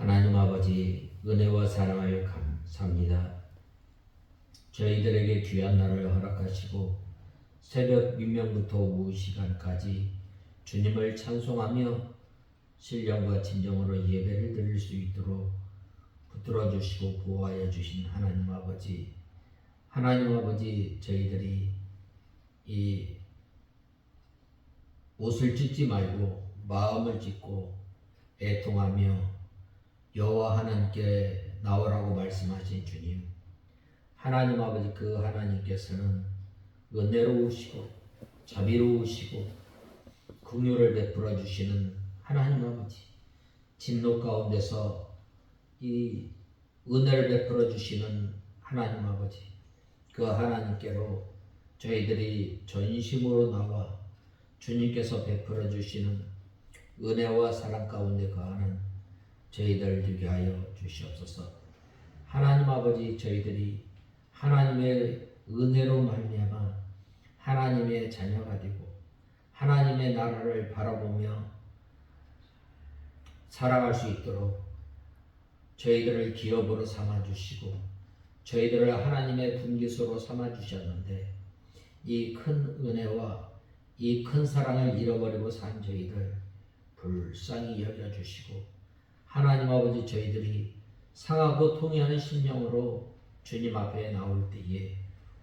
하나님 아버지, 은혜와 사랑을 감사합니다. 저희들에게 귀한 날을 허락하시고 새벽 민명부터 오후 시간까지 주님을 찬송하며 신령과 진정으로 예배를 드릴 수 있도록 붙들어 주시고 보호하여 주신 하나님 아버지, 저희들이 이 옷을 찢지 말고 마음을 찢고 애통하며 여호와 하나님께 나오라고 말씀하신 주님, 하나님 아버지, 그 하나님께서는 은혜로우시고 자비로우시고 긍휼을 베풀어 주시는 하나님 아버지, 진노 가운데서 이 은혜를 베풀어 주시는 하나님 아버지, 그 하나님께로 저희들이 전심으로 나와 주님께서 베풀어 주시는 은혜와 사랑 가운데 거하는 저희들 되게 하여 주시옵소서. 하나님 아버지, 저희들이 하나님의 은혜로 말미암아 하나님의 자녀가 되고 하나님의 나라를 바라보며 살아갈 수 있도록 저희들을 기업으로 삼아주시고 저희들을 하나님의 분깃으로 삼아주셨는데, 이 큰 은혜와 이 큰 사랑을 잃어버리고 산 저희들 불쌍히 여겨주시고, 하나님 아버지, 저희들이 상하고 통회하는 심령으로 주님 앞에 나올 때에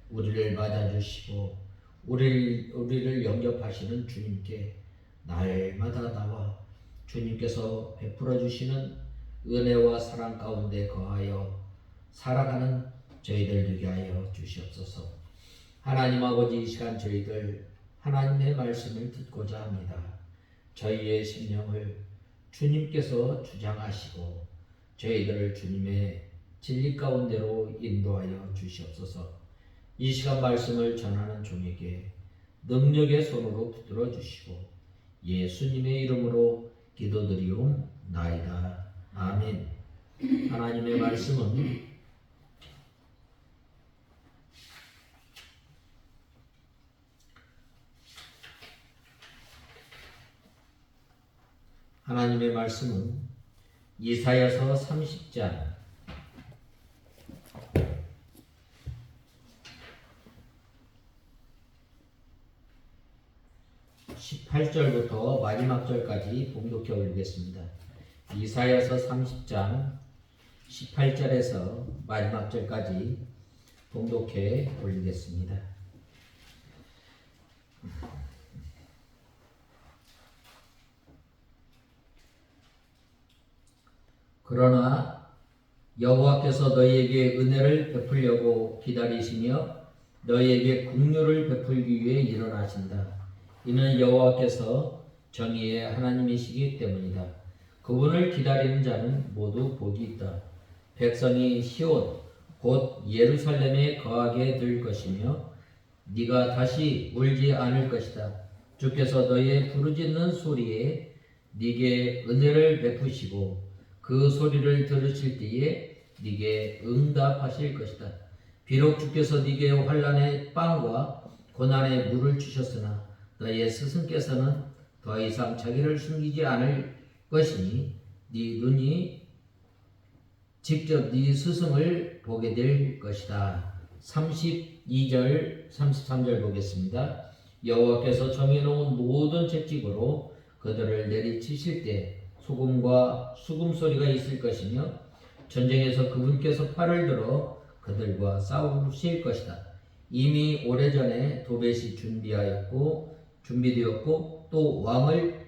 우리를 맞아주시고 우리를 영접하시는 주님께 날마다 나와 주님께서 베풀어 주시는 은혜와 사랑 가운데 거하여 살아가는 저희들 되게 하여 주시옵소서. 하나님 아버지, 이 시간 저희들 하나님의 말씀을 듣고자 합니다. 저희의 심령을 주님께서 주장하시고 저희들을 주님의 진리 가운데로 인도하여 주시옵소서. 이 시간 말씀을 전하는 종에게 능력의 손으로 붙들어 주시고 예수님의 이름으로 기도드리옵나이다. 아멘. 하나님의 말씀은 이사야서 30장 18절부터 마지막 절까지 봉독해 올리겠습니다. 이사야서 30장 18절에서 마지막 절까지 봉독해 올리겠습니다. 그러나 여호와께서 너희에게 은혜를 베풀려고 기다리시며 너희에게 긍휼을 베풀기 위해 일어나신다. 이는 여호와께서 정의의 하나님이시기 때문이다. 그분을 기다리는 자는 모두 복이 있다. 백성이 시온 곧 예루살렘에 거하게 될 것이며 네가 다시 울지 않을 것이다. 주께서 너희의 부르짖는 소리에 네게 은혜를 베푸시고 그 소리를 들으실 때에 네게 응답하실 것이다. 비록 주께서 네게 환난의 빵과 고난의 물을 주셨으나 너희의 스승께서는 더 이상 자기를 숨기지 않을 것이니 네 눈이 직접 네 스승을 보게 될 것이다. 32절 33절 보겠습니다. 여호와께서 정해놓은 모든 채찍으로 그들을 내리치실 때 소금과 수금 소리가 있을 것이며 전쟁에서 그분께서 팔을 들어 그들과 싸우실 것이다. 이미 오래전에 도벳이 준비되었고 또 왕을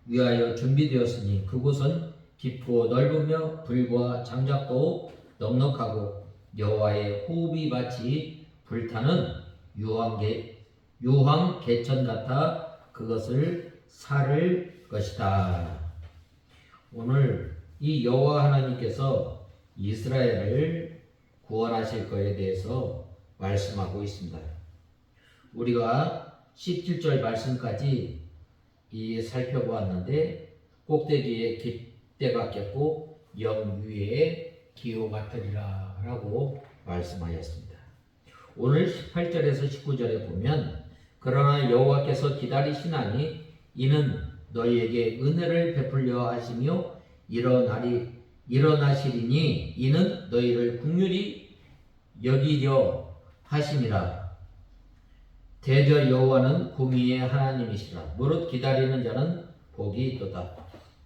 위하여 준비되었으니 그곳은 깊고 넓으며 불과 장작도 넉넉하고 여호와의 호흡이 마치 불타는 유황 개천 같아 그것을 살을 것이다. 오늘 이 여호와 하나님께서 이스라엘을 구원하실 것에 대해서 말씀하고 있습니다. 우리가 17절 말씀까지 살펴보았는데 꼭대기에 깃대가 꼈고 영 위에 기호 같으리라 라고 말씀하였습니다. 오늘 18절에서 19절에 보면 그러나 여호와께서 기다리시나니 이는 너희에게 은혜를 베풀려 하시며 이런 날이 일어나시리니 이는 너희를 긍휼히 여기려 하심이라. 대저 여호와는 공의의 하나님이시라. 무릇 기다리는 자는 복이 있도다.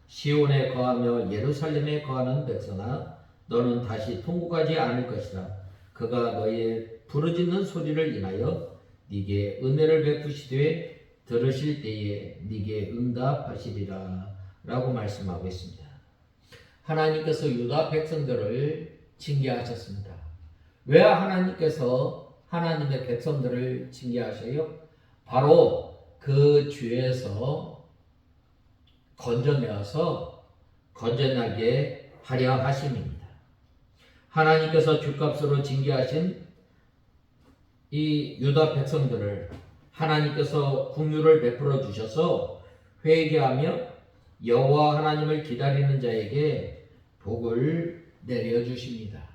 시온에 거하며 예루살렘에 거하는 백성아, 너는 다시 통곡하지 않을 것이라. 그가 너희의 부르짖는 소리를 인하여 네게 은혜를 베푸시되 들으실 때에 네게 응답하시리라 라고 말씀하고 있습니다. 하나님께서 유다 백성들을 징계하셨습니다. 왜 하나님께서 하나님의 백성들을 징계하셔요? 바로 그 죄에서 건져내게 하려 하심입니다. 하나님께서 죗값으로 징계하신 이 유다 백성들을 하나님께서 긍휼을 베풀어 주셔서 회개하며 여호와 하나님을 기다리는 자에게 복을 내려 주십니다.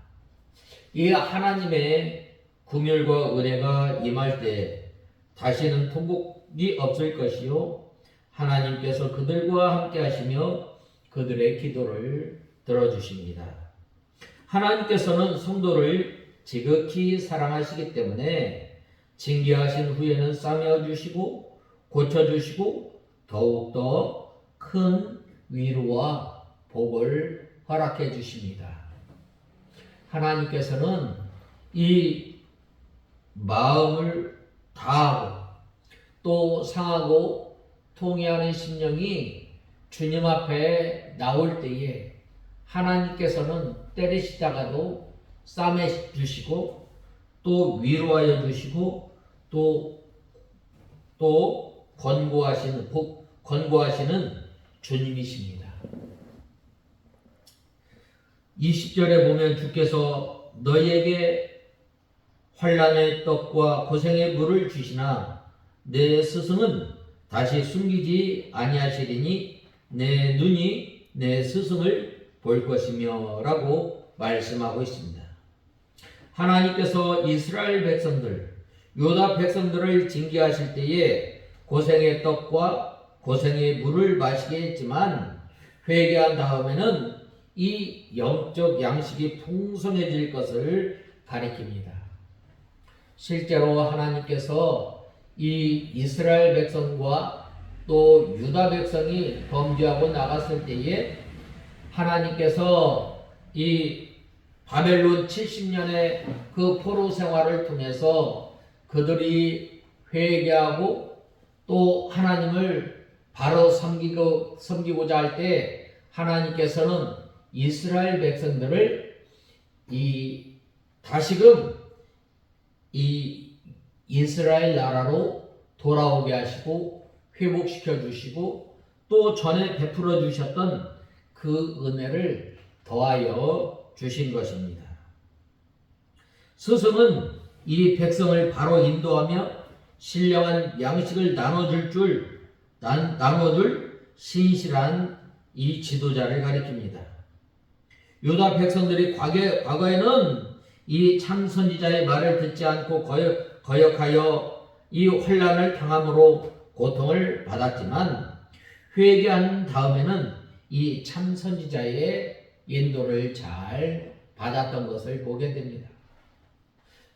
이 하나님의 긍휼과 은혜가 임할 때 다시는 통곡이 없을 것이요, 하나님께서 그들과 함께 하시며 그들의 기도를 들어주십니다. 하나님께서는 성도를 지극히 사랑하시기 때문에 징계하신 후에는 싸매어 주시고 고쳐주시고 더욱더 큰 위로와 복을 허락해 주십니다. 하나님께서는 이 마음을 다하고 또 상하고 통회하는 심령이 주님 앞에 나올 때에 하나님께서는 때리시다가도 싸매 주시고 또 위로하여 주시고 또 권고하시는 주님이십니다. 20절에 보면 주께서 너희에게 환난의 떡과 고생의 물을 주시나 내 스승은 다시 숨기지 아니하시리니 내 눈이 내 스승을 볼 것이며 라고 말씀하고 있습니다. 하나님께서 이스라엘 백성들, 유다 백성들을 징계하실 때에 고생의 떡과 고생의 물을 마시게 했지만 회개한 다음에는 이 영적 양식이 풍성해질 것을 가리킵니다. 실제로 하나님께서 이 이스라엘 백성과 또 유다 백성이 범죄하고 나갔을 때에 하나님께서 이 바벨론 70년의 그 포로 생활을 통해서 그들이 회개하고 또 하나님을 바로 섬기고자 할 때 하나님께서는 이스라엘 백성들을 다시금 이 이스라엘 나라로 돌아오게 하시고 회복시켜 주시고 또 전에 베풀어 주셨던 그 은혜를 더하여 주신 것입니다. 스승은 이 백성을 바로 인도하며 신령한 양식을 나눠줄 신실한 이 지도자를 가리킵니다. 유다 백성들이 과거에는 이 참 선지자의 말을 듣지 않고 거역하여 이 환난을 당함으로 고통을 받았지만 회개한 다음에는 이 참 선지자의 인도를 잘 받았던 것을 보게 됩니다.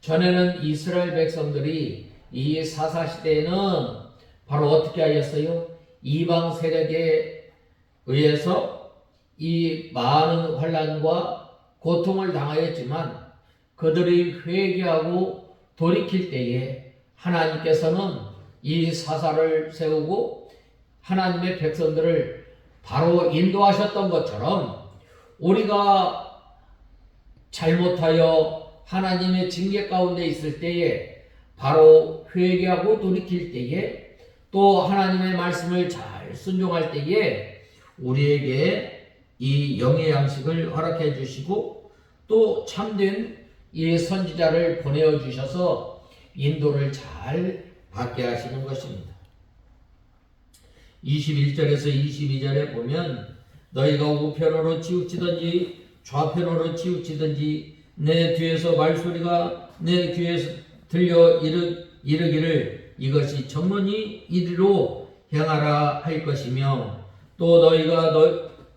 전에는 이스라엘 백성들이 이 사사시대에는 바로 어떻게 하였어요? 이방 세력에 의해서 이 많은 환난과 고통을 당하였지만 그들이 회개하고 돌이킬 때에 하나님께서는 이 사사를 세우고 하나님의 백성들을 바로 인도하셨던 것처럼 우리가 잘못하여 하나님의 징계 가운데 있을 때에 바로 회개하고 돌이킬 때에 또 하나님의 말씀을 잘 순종할 때에 우리에게 이 영의 양식을 허락해 주시고 또 참된 이 선지자를 보내어 주셔서 인도를 잘 받게 하시는 것입니다. 21절에서 22절에 보면 너희가 우편으로 치우치든지 좌편으로 치우치든지 내 뒤에서 말소리가 내 귀에서 들려 이르기를 이것이 정론이 이리로 행하라 할 것이며 또 너희가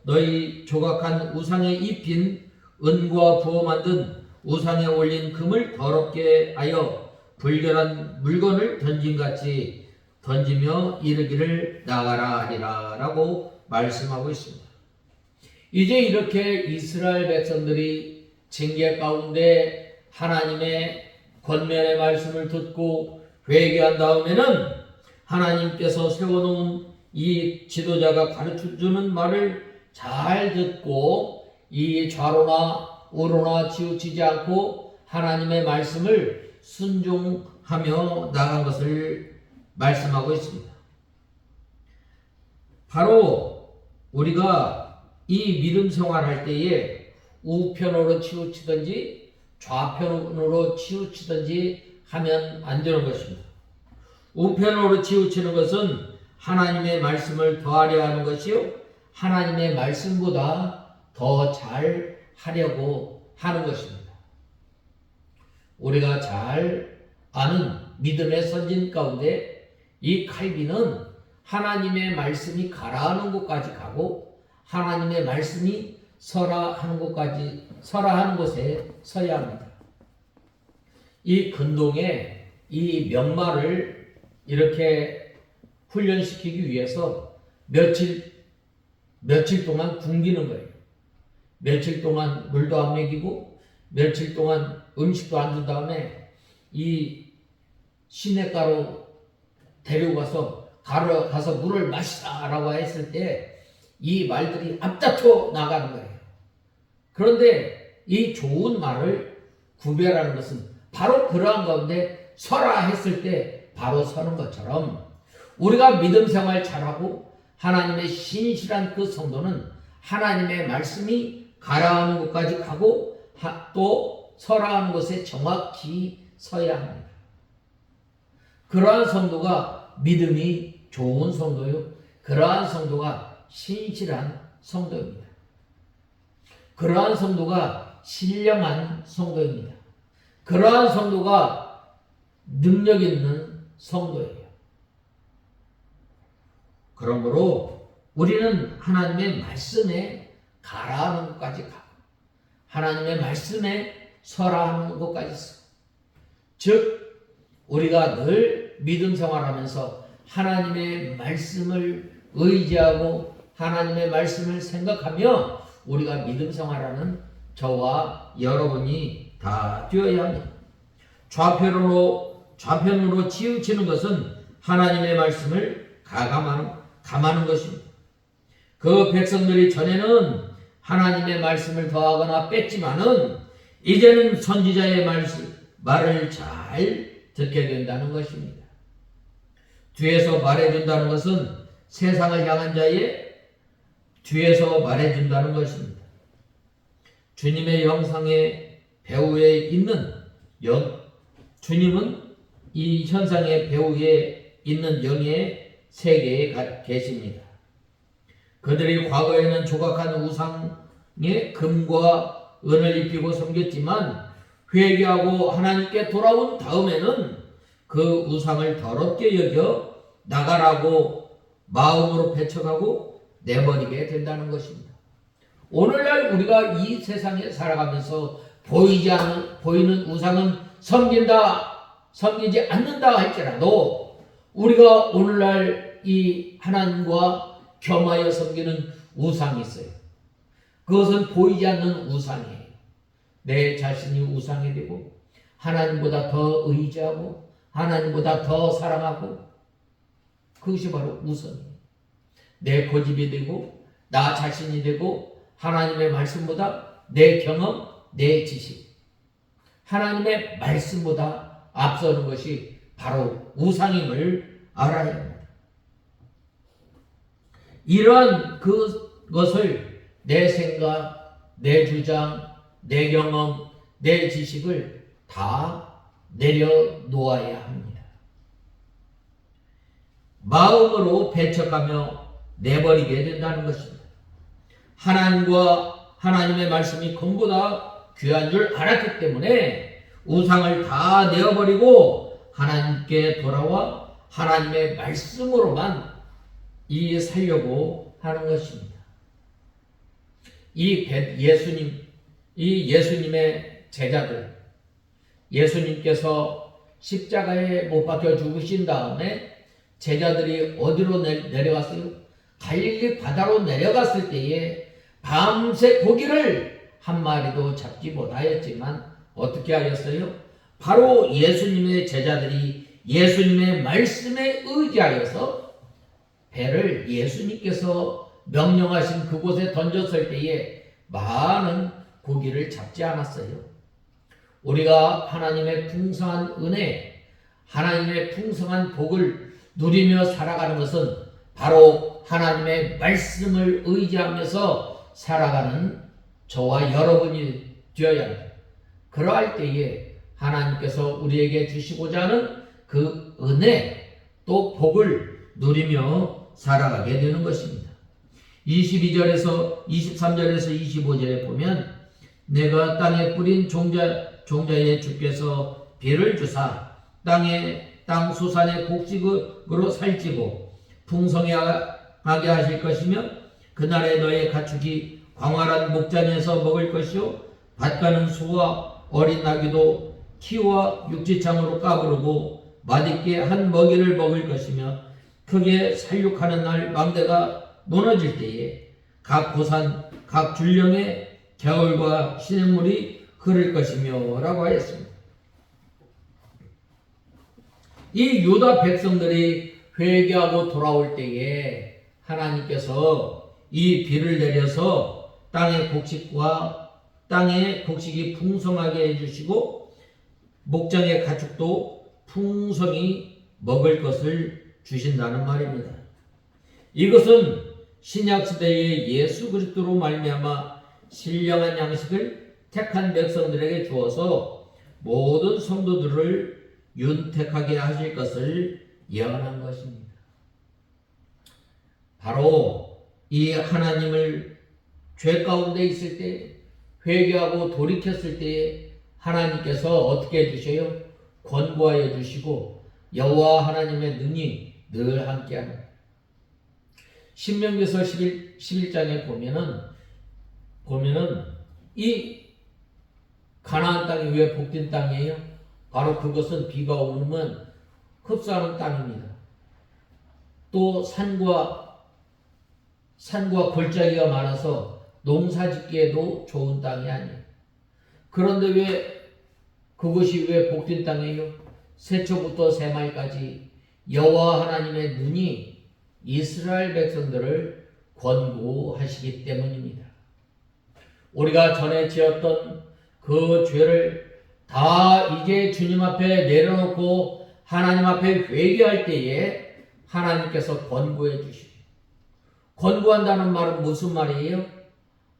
너희 조각한 우상에 입힌 은과 부어 만든 우상에 올린 금을 더럽게 하여 불결한 물건을 던짐같이 던지며 이르기를 나가라 하리라 라고 말씀하고 있습니다. 이제 이렇게 이스라엘 백성들이 징계 가운데 하나님의 권면의 말씀을 듣고 회개한 다음에는 하나님께서 세워놓은 이 지도자가 가르쳐주는 말을 잘 듣고 이 좌로나 우로나 치우치지 않고 하나님의 말씀을 순종하며 나간 것을 말씀하고 있습니다. 바로 우리가 이 믿음 생활할 때에 우편으로 치우치든지 좌편으로 치우치든지 하면 안 되는 것입니다. 우편으로 치우치는 것은 하나님의 말씀을 더하려 하는 것이요, 하나님의 말씀보다 더 잘 하려고 하는 것입니다. 우리가 잘 아는 믿음의 선진 가운데 이 칼빈은 하나님의 말씀이 가라하는 곳까지 가고 하나님의 말씀이 서라 하는 곳에 서야 합니다. 이 근동에 이 명마를 이렇게 훈련시키기 위해서 며칠 동안 굶기는 거예요. 며칠 동안 물도 안 먹이고 며칠 동안 음식도 안 준 다음에 이 시냇가로 데리고 가서 물을 마시라라고 했을 때 이 말들이 앞다퉈 나가는 거예요. 그런데 이 좋은 말을 구별하는 것은 바로 그러한 가운데 서라 했을 때 바로 서는 것처럼 우리가 믿음 생활 잘하고 하나님의 신실한 그 성도는 하나님의 말씀이 가라하는 곳까지 가고 또 서라 하는 곳에 정확히 서야 합니다. 그러한 성도가 믿음이 좋은 성도요, 그러한 성도가 신실한 성도입니다. 그러한 성도가 신령한 성도입니다. 그러한 성도가 능력 있는 성도예요. 그러므로 우리는 하나님의 말씀에 가라하는 곳까지 가고 하나님의 말씀에 서라하는 곳까지 서. 즉 우리가 늘 믿음 생활하면서 하나님의 말씀을 의지하고 하나님의 말씀을 생각하며 우리가 믿음 생활하는 저와 여러분이 다 되어야 합니다. 좌편으로 치우치는 것은 하나님의 말씀을 감하는 것입니다. 그 백성들이 전에는 하나님의 말씀을 더하거나 뺐지만은 이제는 선지자의 말을 잘 듣게 된다는 것입니다. 뒤에서 말해준다는 것은 세상을 향한 자의 뒤에서 말해준다는 것입니다. 주님의 영상의 배후에 있는 주님은 이 현상의 배후에 있는 영의 세계에 계십니다. 그들이 과거에는 조각한 우상에 금과 은을 입히고 섬겼지만 회개하고 하나님께 돌아온 다음에는 그 우상을 더럽게 여겨 나가라고 마음으로 배척하고 내버리게 된다는 것입니다. 오늘날 우리가 이 세상에 살아가면서 보이는 우상은 섬기지 않는다 할지라도 우리가 오늘날 이 하나님과 겸하여 섬기는 우상이 있어요. 그것은 보이지 않는 우상이에요. 내 자신이 우상이 되고 하나님보다 더 의지하고 하나님보다 더 사랑하고 그것이 바로 우상이에요. 내 고집이 되고 나 자신이 되고 하나님의 말씀보다 내 경험, 내 지식, 하나님의 말씀보다 앞서는 것이 바로 우상임을 알아야 합니다. 이러한 그것을 내 생각, 내 주장, 내 경험, 내 지식을 다 내려놓아야 합니다. 마음으로 배척하며 내버리게 된다는 것입니다. 하나님과 하나님의 말씀이 금보다 귀한 줄 알았기 때문에 우상을 다 내어버리고 하나님께 돌아와 하나님의 말씀으로만 살려고 하는 것입니다. 예수님의 제자들, 예수님께서 십자가에 못 박혀 죽으신 다음에 제자들이 어디로 내려갔어요? 갈릴리 바다로 내려갔을 때에 밤새 고기를 한 마리도 잡지 못하였지만 어떻게 하였어요? 바로 예수님의 제자들이 예수님의 말씀에 의지하여서 배를 예수님께서 명령하신 그곳에 던졌을 때에 많은 고기를 잡지 않았어요. 우리가 하나님의 풍성한 은혜, 하나님의 풍성한 복을 누리며 살아가는 것은 바로 하나님의 말씀을 의지하면서 살아가는 저와 여러분이 되어야 합니다. 그러할 때에 하나님께서 우리에게 주시고자 하는 그 은혜 또 복을 누리며 살아가게 되는 것입니다. 22절에서 23절에서 25절에 보면 내가 땅에 뿌린 종자의 주께서 비를 주사 땅 수산의 곡식으로 살찌고 풍성하게 하실 것이며 그날에 너의 가축이 광활한 목장에서 먹을 것이요 밭가는 소와 어린 나귀도 키와 육지창으로 까부르고 맛있게 한 먹이를 먹을 것이며 크게 살육하는 날 망대가 무너질 때에 각 고산 각 줄령에 겨울과 시냇물이 흐를 것이며 라고 하였습니다. 이 유다 백성들이 회개하고 돌아올 때에 하나님께서 이 비를 내려서 땅의 곡식이 풍성하게 해주시고 목장의 가축도 풍성히 먹을 것을 주신다는 말입니다. 이것은 신약시대의 예수 그리스도로 말미암아 신령한 양식을 택한 백성들에게 주어서 모든 성도들을 윤택하게 하실 것을 예언한 것입니다. 바로 이 하나님을 죄 가운데 있을 때 회개하고 돌이켰을 때에 하나님께서 어떻게 해주셔요? 권고하여 주시고 여호와 하나님의 능히 늘 함께합니다. 신명기서 11장에 보면은 이 가나안 땅이 왜 복된 땅이에요? 바로 그것은 비가 오면 흡수하는 땅입니다. 또 산과 골짜기가 많아서 농사짓기에도 좋은 땅이 아니에요. 그런데 왜 그것이 왜 복된 땅이에요? 세초부터 세말까지 여호와 하나님의 눈이 이스라엘 백성들을 권고하시기 때문입니다. 우리가 전에 지었던 그 죄를 다 이제 주님 앞에 내려놓고 하나님 앞에 회개할 때에 하나님께서 권고해 주시죠. 권고한다는 말은 무슨 말이에요?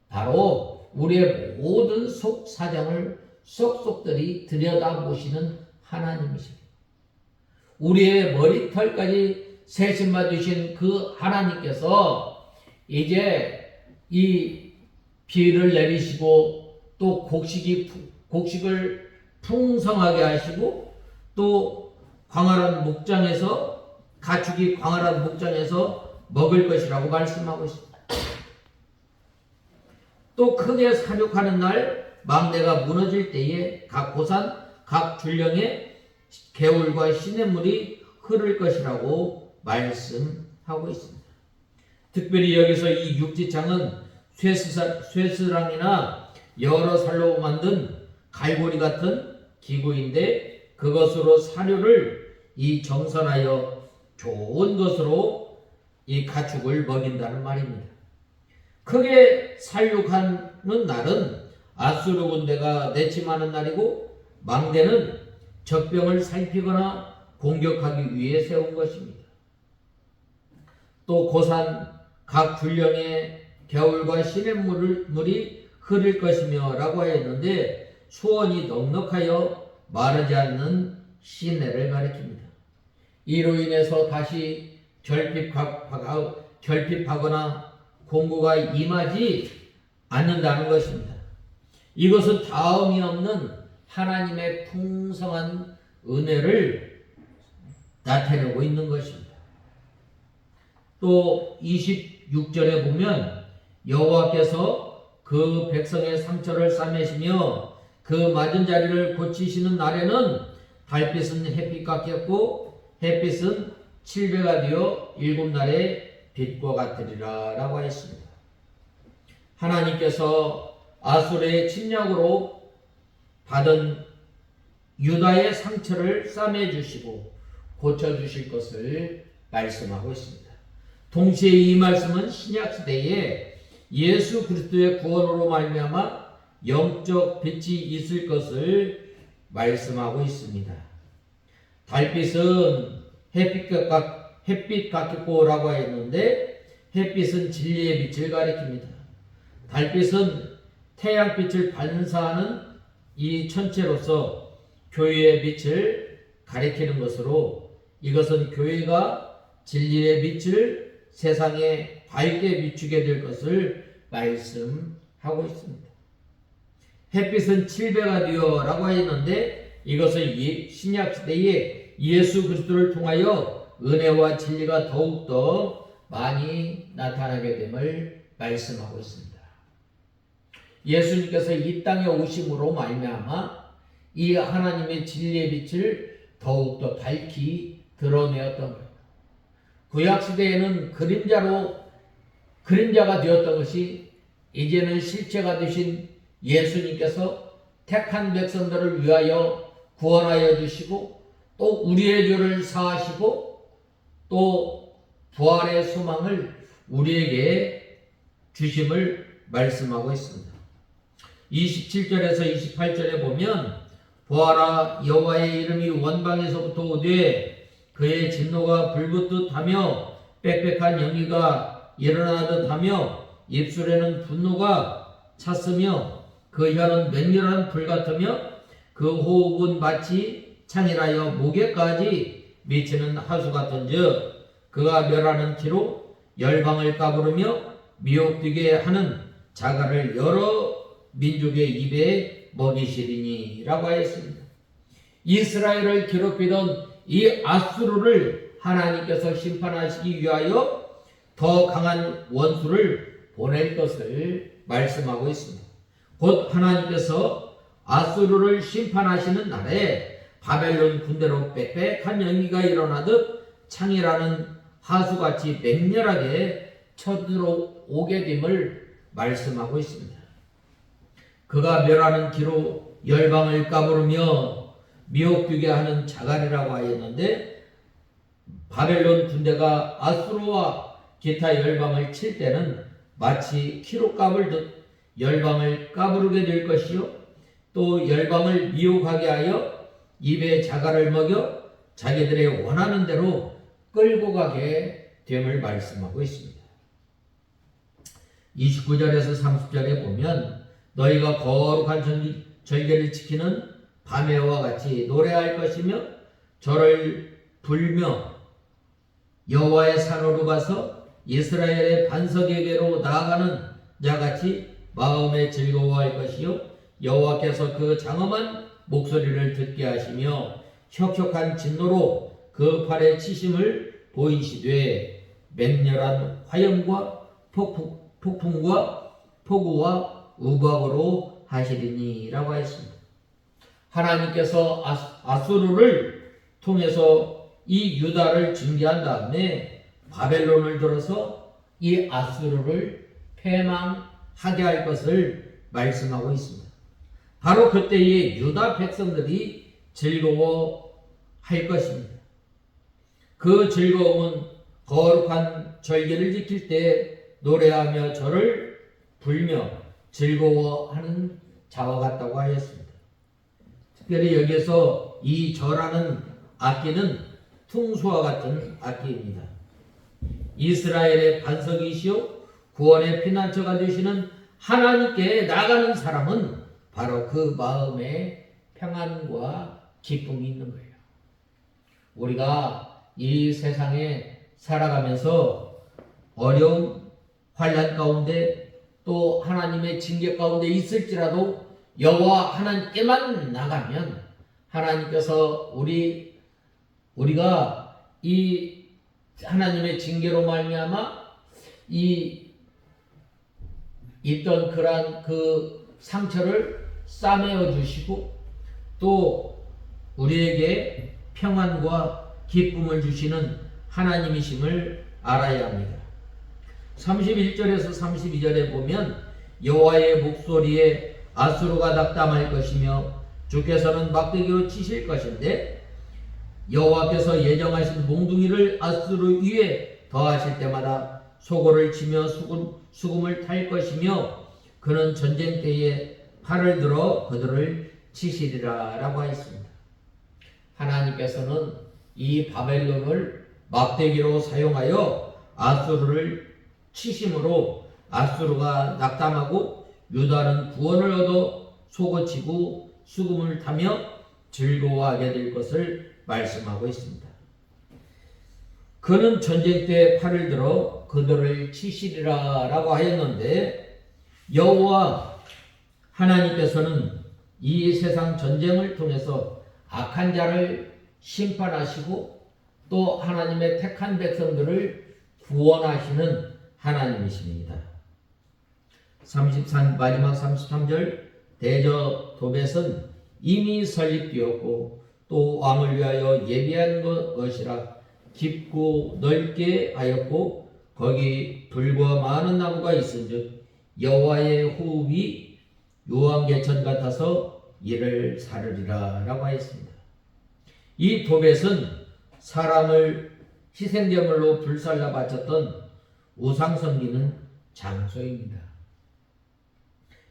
바로 우리의 모든 속 사정을 쏙쏙들이 들여다보시는 하나님이십니다. 우리의 머리털까지 세심받으신 그 하나님께서 이제 이 비를 내리시고 또 곡식을 풍성하게 하시고 또 광활한 목장에서 가축이 광활한 목장에서 먹을 것이라고 말씀하고 있습니다. 또 크게 사육하는 날 망대가 무너질 때에 각 고산 각 줄령에 개울과 시냇물이 흐를 것이라고 말씀하고 있습니다. 특별히 여기서 이 육지창은 쇠스랑이나 여러 살로 만든 갈고리 같은 기구인데 그것으로 사료를 이 정선하여 좋은 것으로 이 가축을 먹인다는 말입니다. 크게 살육하는 날은 아수르 군대가 내침하는 날이고 망대는 적병을 살피거나 공격하기 위해 세운 것입니다. 또 고산 각 줄령에 겨울과 시냇물이 흐를 것이며 라고 하였는데 수원이 넉넉하여 마르지 않는 시내를 가리킵니다. 이로 인해서 다시 결핍하거나 공고가 임하지 않는다는 것입니다. 이것은 다음이 없는 하나님의 풍성한 은혜를 나타내고 있는 것입니다. 또 26절에 보면 여호와께서 그 백성의 상처를 싸매시며 그 맞은 자리를 고치시는 날에는 달빛은 햇빛 같겠고 햇빛은 7배가 되어 7날의 빛과 같으리라 라고 하였습니다. 하나님께서 아수르의 침략으로 받은 유다의 상처를 싸매주시고 고쳐주실 것을 말씀하고 있습니다. 동시에 이 말씀은 신약시대에 예수 그리스도의 구원으로 말미암아 영적 빛이 있을 것을 말씀하고 있습니다. 달빛은 햇빛 같겠고 라고 했는데 햇빛은 진리의 빛을 가리킵니다. 달빛은 태양빛을 반사하는 이 천체로서 교회의 빛을 가리키는 것으로 이것은 교회가 진리의 빛을 세상에 밝게 비추게 될 것을 말씀하고 있습니다. 햇빛은 7배가 되어 라고 했는데 이것은 신약시대에 예수 그리스도를 통하여 은혜와 진리가 더욱더 많이 나타나게 됨을 말씀하고 있습니다. 예수님께서 이 땅에 오심으로 말미암아 이 하나님의 진리의 빛을 더욱더 밝히 드러내었던 거예요. 구약시대에는 그림자가 되었던 것이 이제는 실체가 되신 예수님께서 택한 백성들을 위하여 구원하여 주시고 또 우리의 죄를 사하시고 또 부활의 소망을 우리에게 주심을 말씀하고 있습니다. 27절에서 28절에 보면 보아라 여호와의 이름이 원방에서부터 오되 그의 진노가 불붙듯 하며 빽빽한 연기가 일어나듯 하며 입술에는 분노가 찼으며 그 혀는 맹렬한 불 같으며 그 호흡은 마치 창이라여 목에까지 미치는 하수 같은즉 그가 멸하는 티로 열방을 까부르며 미혹되게 하는 자갈을 여러 민족의 입에 먹이시리니 라고 하였습니다. 이스라엘을 괴롭히던 이 아수르를 하나님께서 심판하시기 위하여 더 강한 원수를 보낼 것을 말씀하고 있습니다. 곧 하나님께서 아수르를 심판하시는 날에 바벨론 군대로 빽빽한 연기가 일어나듯 창이라는 하수같이 맹렬하게 쳐들어오게 됨을 말씀하고 있습니다. 그가 멸하는 기로 열방을 까부르며 미혹되게 하는 자갈이라고 하였는데 바벨론 군대가 아수르와 기타 열방을 칠 때는 마치 키로 까불듯 열방을 까부르게 될 것이요 또 열방을 미혹하게 하여 입에 자갈을 먹여 자기들의 원하는 대로 끌고 가게 됨을 말씀하고 있습니다. 29절에서 30절에 보면 너희가 거룩한 절개를 지키는 밤에와 같이 노래할 것이며 저를 불며 여호와의 산으로 가서 이스라엘의 반석에게로 나아가는 자같이 마음에 즐거워할 것이요 여호와께서 그 장엄한 목소리를 듣게 하시며 혁혁한 진노로 그 팔에 치심을 보이시되 맹렬한 화염과 폭풍과 폭우와 우박으로 하시리니 라고 했습니다. 하나님께서 아수르를 통해서 이 유다를 징계한 다음에 바벨론을 들어서 이 아수르를 패망하게 할 것을 말씀하고 있습니다. 바로 그때에 유다 백성들이 즐거워할 것입니다. 그 즐거움은 거룩한 절개를 지킬 때 노래하며 저를 불며 즐거워하는 자와 같다고 하였습니다. 특별히 여기서 이 저라는 악기는 퉁수와 같은 악기입니다. 이스라엘의 반석이시오 구원의 피난처가 되시는 하나님께 나가는 사람은 바로 그 마음에 평안과 기쁨이 있는 거예요. 우리가 이 세상에 살아가면서 어려운 환난 가운데 또 하나님의 징계 가운데 있을지라도 여호와 하나님께만 나가면 하나님께서 우리가 이 하나님의 징계로 말미암아 이 있던 그러한 그 상처를 싸매어 주시고 또 우리에게 평안과 기쁨을 주시는 하나님이심을 알아야 합니다. 31절에서 32절에 보면 여호와의 목소리에 아수르가 낙담할 것이며 주께서는 막대기로 치실 것인데 여호와께서 예정하신 몽둥이를 아수르 위에 더하실 때마다 소고를 치며 수금을 탈 것이며 그는 전쟁 때에 팔을 들어 그들을 치시리라 라고 하였습니다. 하나님께서는 이 바벨론을 막대기로 사용하여 아수르를 치심으로 아수르가 낙담하고 유다는 구원을 얻어 소고치고 수금을 타며 즐거워하게 될 것을 말씀하고 있습니다. 그는 전쟁 때 팔을 들어 그들을 치시리라 라고 하였는데 여호와 하나님께서는 이 세상 전쟁을 통해서 악한 자를 심판하시고 또 하나님의 택한 백성들을 구원하시는 하나님이십니다. 마지막 33절 대저 도벳은 이미 설립되었고 또 왕을 위하여 예비한 것이라 깊고 넓게 하였고 거기 불과 많은 나무가 있은즉 여호와의 호흡이 요한개천 같아서 이를 사르리라 라고 하였습니다. 이 도벳은 사람을 희생제물로 불살라 바쳤던 우상 섬기는 장소입니다.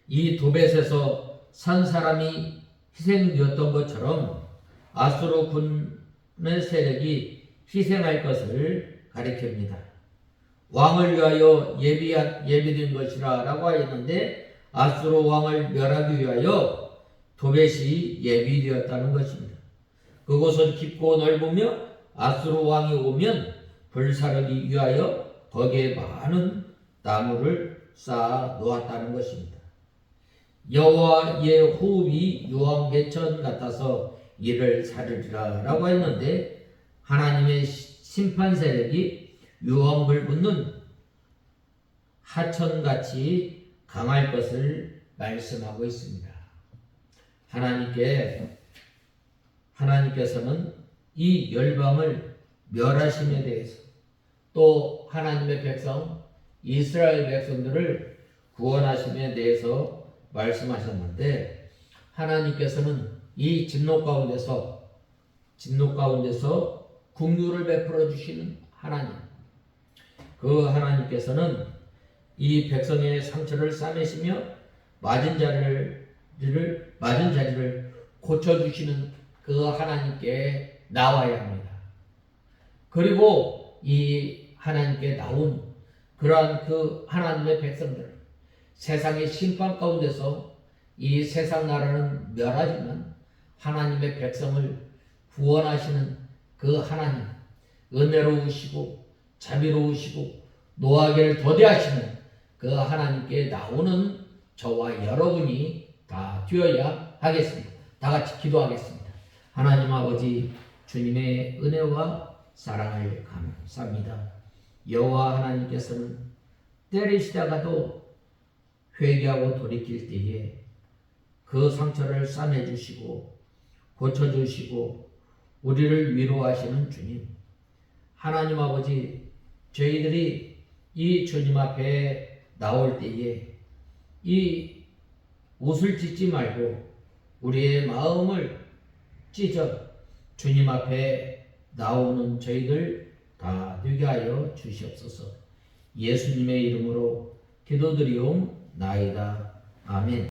이 도벳에서 산 사람이 희생되었던 것처럼 아수르 군의 세력이 희생할 것을 가리킵니다. 왕을 위하여 예비된 것이라 라고 하였는데 아수르 왕을 멸하기 위하여 도벳이 예비되었다는 것입니다. 그곳은 깊고 넓으며 아수르 왕이 오면 불사르기 위하여 거기에 많은 나무를 쌓아 놓았다는 것입니다. 여호와의 호흡이 유황개천 같아서 이를 사르리라 라고 했는데 하나님의 심판 세력이 유황불 붙는 하천같이 강할 것을 말씀하고 있습니다. 하나님께서는 이 열방을 멸하심에 대해서 또 하나님의 백성 이스라엘 백성들을 구원하심에 대해서 말씀하셨는데 하나님께서는 이 진노 가운데서 긍휼을 베풀어 주시는 하나님, 그 하나님께서는 이 백성의 상처를 싸매시며 맞은 자리를 고쳐주시는 그 하나님께 나와야 합니다. 그리고 이 하나님께 나온 그러한 그 하나님의 백성들, 세상의 심판 가운데서 이 세상 나라는 멸하지만 하나님의 백성을 구원하시는 그 하나님, 은혜로우시고 자비로우시고 노하기를 더디하시는 그 하나님께 나오는 저와 여러분이 다 되어야 하겠습니다. 다 같이 기도하겠습니다. 하나님 아버지, 주님의 은혜와 사랑을 감사합니다. 여호와 하나님께서는 때리시다가도 회개하고 돌이킬 때에 그 상처를 싸매주시고 고쳐주시고 우리를 위로하시는 주님, 하나님 아버지, 저희들이 이 주님 앞에 나올 때에 이 옷을 찢지 말고 우리의 마음을 찢어 주님 앞에 나오는 저희들 다 되게 하여 주시옵소서. 예수님의 이름으로 기도드리옵나이다. 아멘.